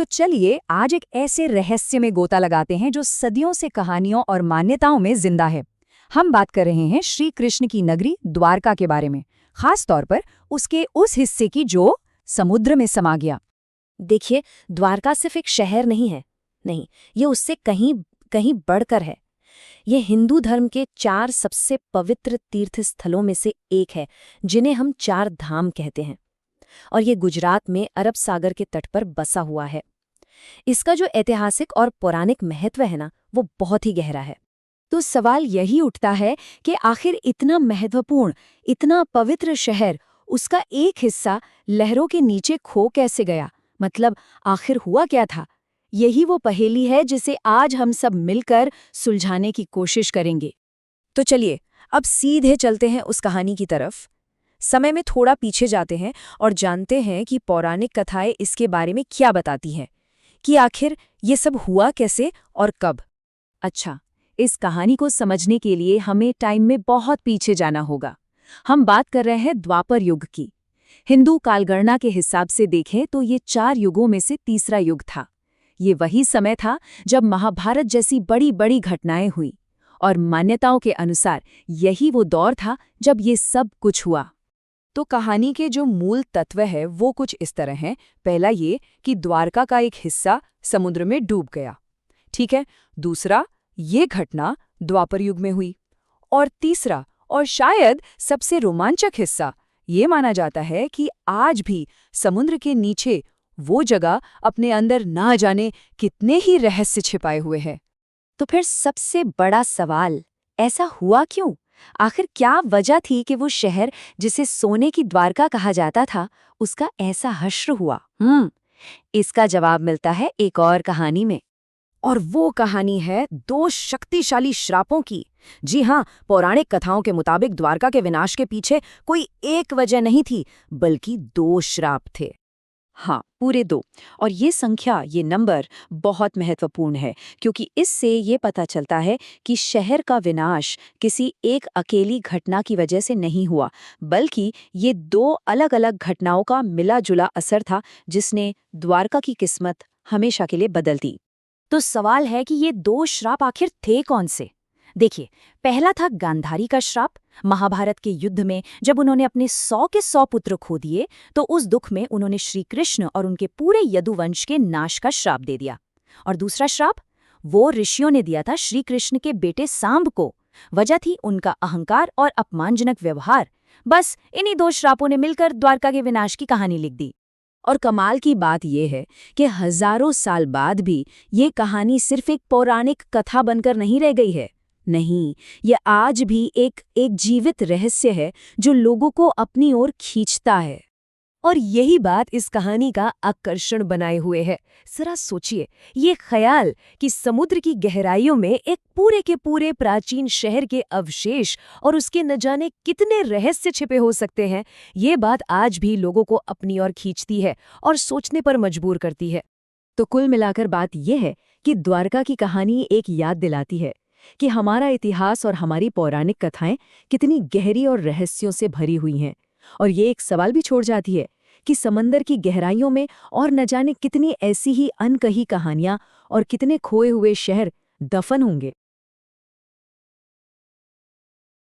तो चलिए आज एक ऐसे रहस्य में गोता लगाते हैं जो सदियों से कहानियों और मान्यताओं में जिंदा है। हम बात कर रहे हैं श्री कृष्ण की नगरी द्वारका के बारे में, खास तौर पर उसके उस हिस्से की जो समुद्र में समा गया। देखिए, द्वारका सिर्फ एक शहर नहीं है। नहीं, ये उससे कहीं कहीं बढ़कर है। ये हिंदू धर्म के 4 सबसे पवित्र तीर्थ स्थलों में से एक है, जिन्हें हम 4 धाम कहते हैं। और ये गुजरात में अरब सागर के तट पर बसा हुआ है। इसका जो ऐतिहासिक और पौराणिक महत्व है ना, वो बहुत ही गहरा है। तो सवाल यही उठता है कि आखिर इतना महत्वपूर्ण, इतना पवित्र शहर, उसका एक हिस्सा लहरों के नीचे खो कैसे गया? मतलब आखिर हुआ क्या था? यही वो पहेली है जिसे आज हम सब मिलकर सुलझाने की कोशिश करेंगे। तो चलिए अब सीधे चलते हैं उस कहानी की तरफ। समय में थोड़ा पीछे जाते हैं और जानते हैं कि पौराणिक कथाएं इसके बारे में क्या बताती हैं, कि आखिर ये सब हुआ कैसे और कब। अच्छा, इस कहानी को समझने के लिए हमें टाइम में बहुत पीछे जाना होगा। हम बात कर रहे हैं द्वापर युग की। हिंदू कालगणना के हिसाब से देखें तो ये 4 युगों में से तीसरा युग था। ये वही समय था जब महाभारत जैसी बड़ी बड़ी घटनाएं हुई, और मान्यताओं के अनुसार यही वो दौर था जब ये सब कुछ हुआ। तो कहानी के जो मूल तत्व है वो कुछ इस तरह हैं। पहला ये कि द्वारका का एक हिस्सा समुद्र में डूब गया, ठीक है। दूसरा, ये घटना द्वापर युग में हुई। और तीसरा, और शायद सबसे रोमांचक हिस्सा, ये माना जाता है कि आज भी समुद्र के नीचे वो जगह अपने अंदर ना जाने कितने ही रहस्य छिपाए हुए हैं। तो फिर सबसे बड़ा सवाल, ऐसा हुआ क्यों? आखिर क्या वजह थी कि वो शहर जिसे सोने की द्वारका कहा जाता था, उसका ऐसा हश्र हुआ? इसका जवाब मिलता है एक और कहानी में। और वो कहानी है 2 शक्तिशाली श्रापों की। जी हाँ, पौराणिक कथाओं के मुताबिक द्वारका के विनाश के पीछे कोई एक वजह नहीं थी, बल्कि 2 श्राप थे। हाँ, पूरे 2। और ये संख्या, ये नंबर बहुत महत्वपूर्ण है, क्योंकि इससे ये पता चलता है कि शहर का विनाश किसी एक अकेली घटना की वजह से नहीं हुआ, बल्कि ये 2 अलग-अलग घटनाओं का मिला-जुला असर था, जिसने द्वारका की किस्मत हमेशा के लिए बदल दी। तो सवाल है कि ये 2 श्राप आखिर थे कौन से? देखिए, पहला था गांधारी का श्राप। महाभारत के युद्ध में जब उन्होंने अपने 100 के 100 पुत्र खो दिए, तो उस दुख में उन्होंने श्री कृष्ण और उनके पूरे यदुवंश के नाश का श्राप दे दिया। और दूसरा श्राप, वो ऋषियों ने दिया था श्री कृष्ण के बेटे सांब को। वजह थी उनका अहंकार और अपमानजनक व्यवहार। बस इन्हीं 2 श्रापों ने मिलकर द्वारका के विनाश की कहानी लिख दी। और कमाल की बात यह है कि हजारों साल बाद भी ये कहानी सिर्फ एक पौराणिक कथा बनकर नहीं रह गई है। नहीं, ये आज भी एक जीवित रहस्य है जो लोगों को अपनी ओर खींचता है। और यही बात इस कहानी का आकर्षण बनाए हुए है। जरा सोचिए, ये ख्याल कि समुद्र की गहराइयों में एक पूरे के पूरे प्राचीन शहर के अवशेष और उसके न जाने कितने रहस्य छिपे हो सकते हैं, ये बात आज भी लोगों को अपनी ओर खींचती है और सोचने पर मजबूर करती है। तो कुल मिलाकर बात यह है कि द्वारका की कहानी एक याद दिलाती है कि हमारा इतिहास और हमारी पौराणिक कथाएं कितनी गहरी और रहस्यों से भरी हुई हैं। और ये एक सवाल भी छोड़ जाती है कि समंदर की गहराइयों में और न जाने कितनी ऐसी ही अनकही कहानियां और कितने खोए हुए शहर दफन होंगे।